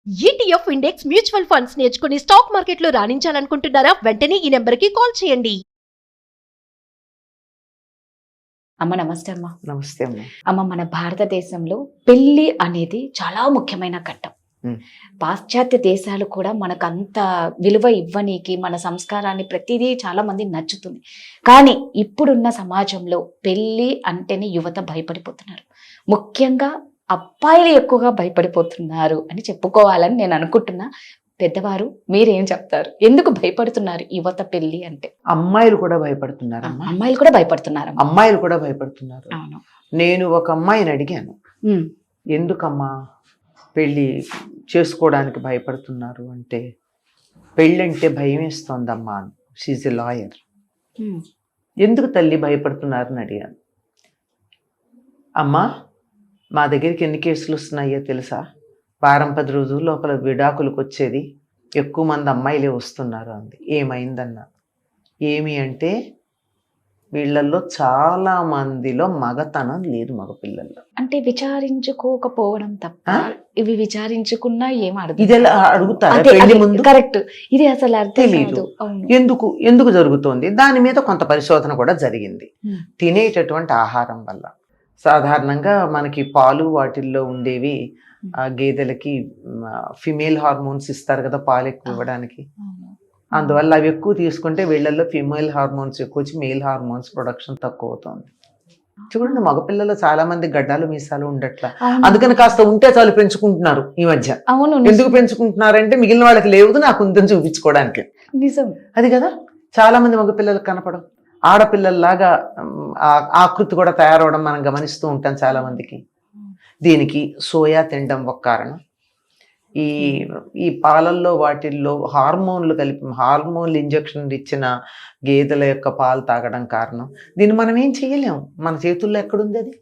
ETF index mutual funds నేర్చుకుని stock మార్కెట్లో రాణించాలనుకుంటున్నారా? వెంటనే ఈ నెంబర్కి కాల్ చేయండి. అమ్మ నమస్తే అమ్మ. నమస్తే అమ్మ. అమ్మ, మన భారతదేశంలో పెళ్లి అనేది చాలా ముఖ్యమైన ఘట్టం. పాశ్చాత్య దేశాలు కూడా మనకు అంత విలువ ఇవ్వనీకి మన సంస్కారాన్ని ప్రతిదీ చాలా మంది నచ్చుతుంది. కానీ ఇప్పుడున్న సమాజంలో పెళ్లి అంటేనే యువత భయపడిపోతున్నారు. ముఖ్యంగా అబ్బాయిలు ఎక్కువగా భయపడిపోతున్నారు అని చెప్పుకోవాలని నేను అనుకుంటున్నా. పెద్దవారు మీరేం చెప్తారు? ఎందుకు భయపడుతున్నారు యువత పెళ్లి అంటే? అమ్మాయిలు కూడా భయపడుతున్నారు. అమ్మాయిలు కూడా భయపడుతున్నారు. అమ్మాయిలు కూడా భయపడుతున్నారు. అవును. నేను ఒక అమ్మాయిని అడిగాను, ఎందుకమ్మా పెళ్ళి చేసుకోవడానికి భయపడుతున్నారు అంటే, పెళ్ళంటే భయం వేస్తోందమ్మా. She's a lawyer. ఎందుకు తల్లి భయపడుతున్నారని అడిగాను. అమ్మా, మా దగ్గరికి ఎన్ని కేసులు వస్తున్నాయో తెలుసా? వారం 10 రోజుల లోపల విడాకులకు వచ్చేది ఎక్కువ మంది అమ్మాయిలే వస్తున్నారు అంది. ఏమైందన్నా? ఏమి అంటే, వీళ్ళల్లో చాలా మందిలో మగతనం లేదు మగపిల్లల్లో. అంటే విచారించుకోకపోవడం తప్ప ఇవి విచారించుకున్నా ఏం అర్థం? ఇది ఎలా అడుగుతారా పెళ్లి ముందు? కరెక్ట్. ఇది అసలు అర్థం తెలీదు. ఎందుకు జరుగుతోంది? దాని మీద కొంత పరిశోధన కూడా జరిగింది. తినేటటువంటి ఆహారం వల్ల. సాధారణంగా మనకి పాలు వాటిల్లో ఉండేవి గేదెలకి ఫిమేల్ హార్మోన్స్ ఇస్తారు కదా పాలు ఎక్కువ ఇవ్వడానికి. అందువల్ల అవి ఎక్కువ తీసుకుంటే వీళ్ళల్లో ఫిమేల్ హార్మోన్స్ ఎక్కువ వచ్చి మేల్ హార్మోన్స్ ప్రొడక్షన్ తక్కువ అవుతుంది. చూడండి, మగపిల్లలు చాలా మంది గడ్డాలు మీసాలు ఉండట్లా. అందుకని కాస్త ఉంటే చాలు పెంచుకుంటున్నారు ఈ మధ్య. ఎందుకు పెంచుకుంటున్నారంటే, మిగిలిన వాళ్ళకి లేదు, నాకు ఉందని చూపించుకోవడానికి. నిజం అది కదా. చాలా మంది మగపిల్లలకు కనపడం, ఆడపిల్లల్లాగా ఆకృతి కూడా తయారవడం మనం గమనిస్తూ ఉంటాం చాలా మందికి. దీనికి సోయా తినడం ఒక కారణం. ఈ పాలల్లో వాటిల్లో హార్మోన్లు కలిపి హార్మోన్లు ఇంజక్షన్లు ఇచ్చిన గేదెల యొక్క పాలు తాగడం కారణం. దీన్ని మనం ఏం చేయలేము, మన చేతుల్లో ఎక్కడుంది అది?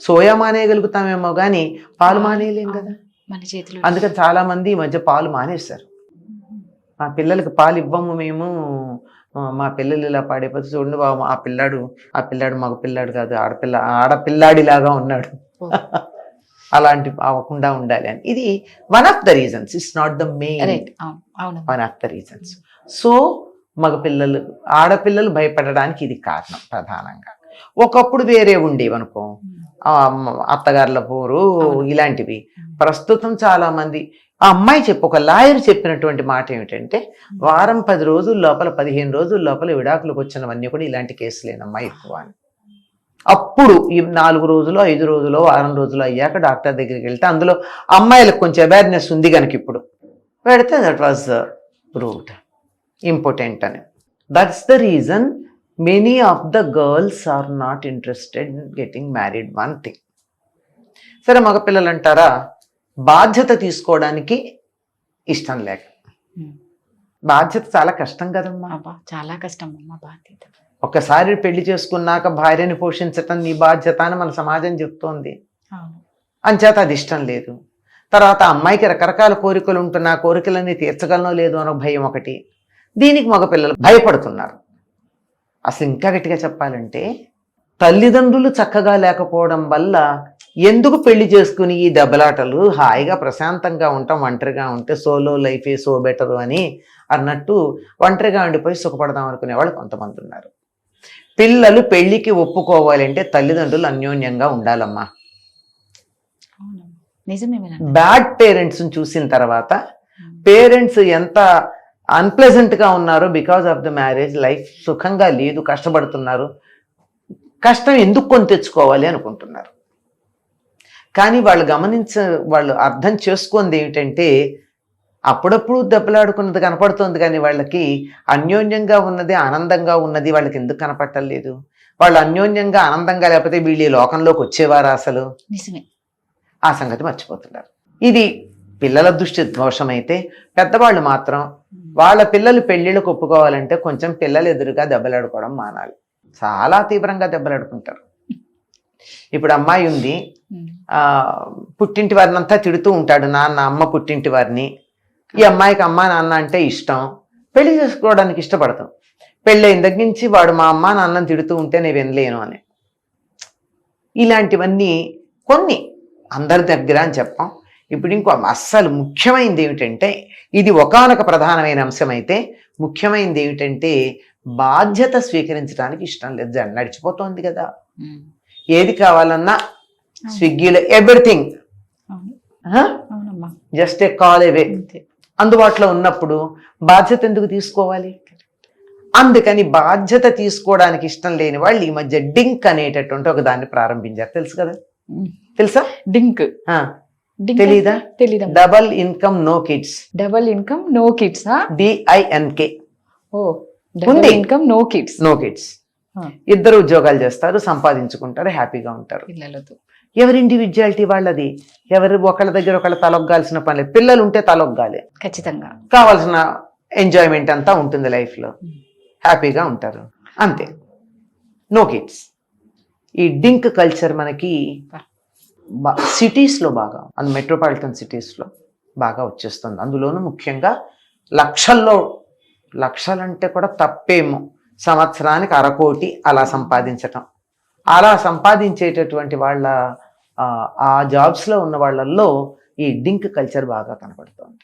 సోయా మానేయగలుగుతామేమో కానీ పాలు మానేయలేం కదా మన చేతిలో. అందుకని చాలా మంది ఈ మధ్య పాలు మానేశారు. మా పిల్లలకి పాలు ఇవ్వము మేము, మా పిల్లలు ఇలా పాడైపోతే చూడండి బాబు, ఆ పిల్లాడు మగ పిల్లాడు కాదు, ఆడపిల్లాడిలాగా ఉన్నాడు. అలాంటి అవ్వకుండా ఉండాలి అని. ఇది one of the reasons, it's not the main, one of the reasons. So మగపిల్లలు ఆడపిల్లలు భయపడడానికి ఇది కారణం ప్రధానంగా. ఒకప్పుడు వేరే ఉండేవి అనుకో, అత్తగారుల పోరు ఇలాంటివి. ప్రస్తుతం చాలా మంది ఆ అమ్మాయి ఒక లాయర్ చెప్పినటువంటి మాట ఏమిటంటే, వారం 10 రోజుల లోపల 15 రోజుల లోపల విడాకులకు వచ్చినవన్నీ కూడా ఇలాంటి కేసులేనమ్మా ఎక్కువ అని. అప్పుడు ఈ 4 రోజులు 5 రోజులు వారం రోజులు అయ్యాక డాక్టర్ దగ్గరికి వెళ్తే అందులో అమ్మాయిలకు కొంచెం అవేర్నెస్ ఉంది కనుక ఇప్పుడు పెడితే దట్ వాజ్ రూట్ ఇంపార్టెంట్ అని. That's the reason many of the girls are not interested in getting married. One thing. సరే, మగపిల్లలు అంటారా, బాధ్యత తీసుకోవడానికి ఇష్టం లేక. బాధ్యత చాలా కష్టం కదమ్మా. చాలా కష్టం అమ్మా బాధ్యత. ఒక్కసారి పెళ్లి చేసుకున్నాక భార్యని పోషించటం నీ బాధ్యత అని మన సమాజం చెప్తోంది. అంచేత అది ఇష్టం లేదు. తర్వాత అమ్మాయికి రకరకాల కోరికలు ఉంటున్నా కోరికలన్నీ తీర్చగలనో లేదు అనో భయం ఒకటి. దీనికి మగపిల్లలు భయపడుతున్నారు. అసలు ఇంకా గట్టిగా చెప్పాలంటే, తల్లిదండ్రులు చక్కగా లేకపోవడం వల్ల ఎందుకు పెళ్లి చేసుకుని ఈ దెబ్బలాటలు, హాయిగా ప్రశాంతంగా ఉంటాం, ఒంటరిగా ఉంటే సోలో లైఫే సో బెటరు అని అన్నట్టు ఒంటరిగా ఉండిపోయి సుఖపడదాం అనుకునే వాళ్ళు కొంతమంది ఉన్నారు. పిల్లలు పెళ్లికి ఒప్పుకోవాలంటే తల్లిదండ్రులు అన్యోన్యంగా ఉండాలమ్మా. బ్యాడ్ పేరెంట్స్ని చూసిన తర్వాత పేరెంట్స్ ఎంత అన్ప్లెజెంట్గా ఉన్నారో, because of the marriage life సుఖంగా లేదు, కష్టపడుతున్నారు, కష్టం ఎందుకు కొని తెచ్చుకోవాలి అనుకుంటున్నారు. కానీ వాళ్ళు అర్థం చేసుకుంది ఏమిటంటే, అప్పుడప్పుడు దెబ్బలాడుకున్నది కనపడుతుంది కానీ వాళ్ళకి అన్యోన్యంగా ఉన్నది, ఆనందంగా ఉన్నది వాళ్ళకి ఎందుకు కనపడలేదు? వాళ్ళు అన్యోన్యంగా ఆనందంగా లేకపోతే వీళ్ళు ఈ లోకంలోకి వచ్చేవారు అసలు? నిజమే. ఆ సంగతి మర్చిపోతున్నారు. ఇది పిల్లల దృష్టి దోషమైతే, పెద్దవాళ్ళు మాత్రం వాళ్ళ పిల్లలు పెళ్లిళ్ళకు ఒప్పుకోవాలంటే కొంచెం పిల్లలు ఎదురుగా దెబ్బలాడుకోవడం మానాలి. చాలా తీవ్రంగా దెబ్బలాడుకుంటారు. ఇప్పుడు అమ్మాయి ఉంది, పుట్టింటి వారిని అంతా తిడుతూ ఉంటాడు నాన్న, అమ్మ పుట్టింటి వారిని. ఈ అమ్మాయికి అమ్మ నాన్న అంటే ఇష్టం, పెళ్లి చేసుకోవడానికి ఇష్టపడతాం. పెళ్ళైన దగ్గర నుంచి వాడు మా అమ్మ నాన్నని తిడుతూ ఉంటే నేను వినలేను అని. ఇలాంటివన్నీ కొన్ని అందరి దగ్గర అని చెప్పాం. ఇప్పుడు ఇంకో అస్సలు ముఖ్యమైనది ఏమిటంటే, ఇది ఒకానొక ప్రధానమైన అంశం అయితే, ముఖ్యమైనది ఏమిటంటే బాధ్యత స్వీకరించడానికి ఇష్టం లేదు. నడిచిపోతోంది కదా, ఏది కావాలన్నా స్విగ్గీలో ఎవ్రీథింగ్ అవునమ్మా. జస్ట్ ఏ కాల్ అవే అందుబాటులో ఉన్నప్పుడు బాధ్యత ఎందుకు తీసుకోవాలి? అందుకని బాధ్యత తీసుకోవడానికి ఇష్టం లేని వాళ్ళు ఈ మధ్య డింక్ అనేటటువంటి ఒక దాన్ని ప్రారంభించారు. తెలుసు కదా, తెలుసా? డింక్ తెలీదా? తెలీదా? Double income no kids. Double income no kids. DINK. Oh, double income no kids. No kids. ఇద్దరు ఉద్యోగాలు చేస్తారు, సంపాదించుకుంటారు, హ్యాపీగా ఉంటారు. పిల్లలతో ఎవరి ఇండివిజువాలిటీ వాళ్ళది. ఎవరు ఒకళ్ళ దగ్గర ఒకళ్ళ తలొగ్గాల్సిన పని లేదు. పిల్లలు ఉంటే తలొగ్గాలి, ఖచ్చితంగా కావాల్సిన ఎంజాయ్మెంట్ అంతా ఉంటుంది లైఫ్ లో, హ్యాపీగా ఉంటారు, అంతే. No kids. ఈ డింక్ కల్చర్ మనకి సిటీస్లో బాగా, మెట్రోపాలిటన్ సిటీస్లో బాగా వచ్చేస్తుంది. అందులోనూ ముఖ్యంగా లక్షలంటే కూడా తప్పేమో, సంవత్సరానికి 1/2 కోటి అలా సంపాదించటం. అలా సంపాదించేటటువంటి వాళ్ళ ఆ జాబ్స్లో ఉన్న వాళ్ళల్లో ఈ డింక్ కల్చర్ బాగా కనపడుతుంది.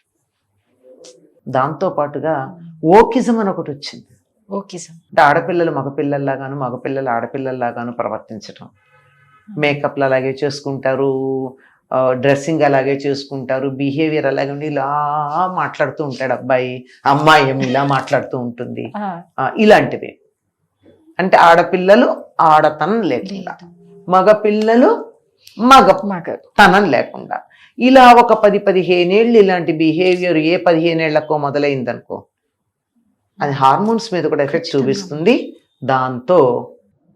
దాంతోపాటుగా ఓకిజం అని ఒకటి వచ్చింది. ఓకిజం అంటే ఆడపిల్లలు మగపిల్లల్లాగాను, మగపిల్లలు ఆడపిల్లల్లాగాను ప్రవర్తించటం. మేకప్లు అలాగే చేసుకుంటారు, డ్రెస్సింగ్ అలాగే చేసుకుంటారు, బిహేవియర్ అలాగే ఉండి ఇలా మాట్లాడుతూ ఉంటాడు అబ్బాయి, అమ్మాయి ఏమి ఇలా మాట్లాడుతూ ఉంటుంది. ఇలాంటివి అంటే ఆడపిల్లలు ఆడతనం లేకుండా, మగపిల్లలు మగతనం లేకుండా, ఇలా ఒక 10-15 ఏళ్ళు ఇలాంటి బిహేవియర్ ఏ 15 ఏళ్లకో మొదలైందనుకో, అది హార్మోన్స్ మీద కూడా ఎఫెక్ట్ చూపిస్తుంది. దాంతో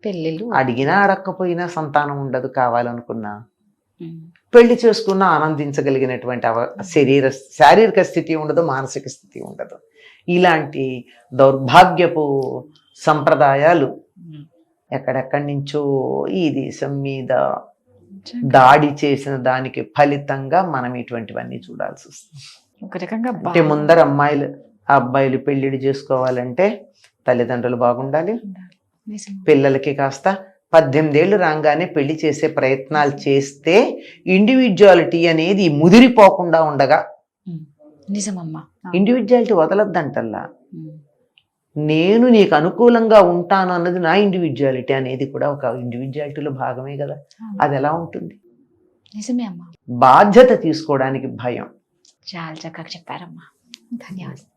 పెళ్ళిళ్ళు అడిగినా అడగకపోయినా సంతానం ఉండదు, కావాలనుకున్నా. పెళ్లి చేసుకున్నా ఆనందించగలిగినటువంటి శారీరక స్థితి ఉండదు, మానసిక స్థితి ఉండదు. ఇలాంటి దౌర్భాగ్యపు సంప్రదాయాలు ఎక్కడెక్కడి నుంచో ఈ దేశం మీద దాడి చేసిన దానికి ఫలితంగా మనం ఇటువంటివన్నీ చూడాల్సి వస్తుంది. ఒక రకంగా అంటే ముందర అబ్బాయిలు పెళ్లిళ్ళు చేసుకోవాలంటే తల్లిదండ్రులు బాగుండాలి, పిల్లలకి కాస్త 18 ఏళ్ళు రాగానే పెళ్లి చేసే ప్రయత్నాలు చేస్తే ఇండివిజువాలిటీ అనేది ముదిరిపోకుండా ఉండగా, నిజమమ్మా, ఇండివిజువాలిటీ వదలద్దంటల్లా, నేను నీకు అనుకూలంగా ఉంటాను అన్నది నా ఇండివిజువాలిటీ అనేది కూడా ఒక ఇండివిజువాలిటీలో భాగమే కదా. అది ఎలా ఉంటుంది? నిజమే అమ్మా. బాధ్యత తీసుకోవడానికి భయం. చాలా చక్కగా చెప్పారమ్మా, ధన్యవాదాలు.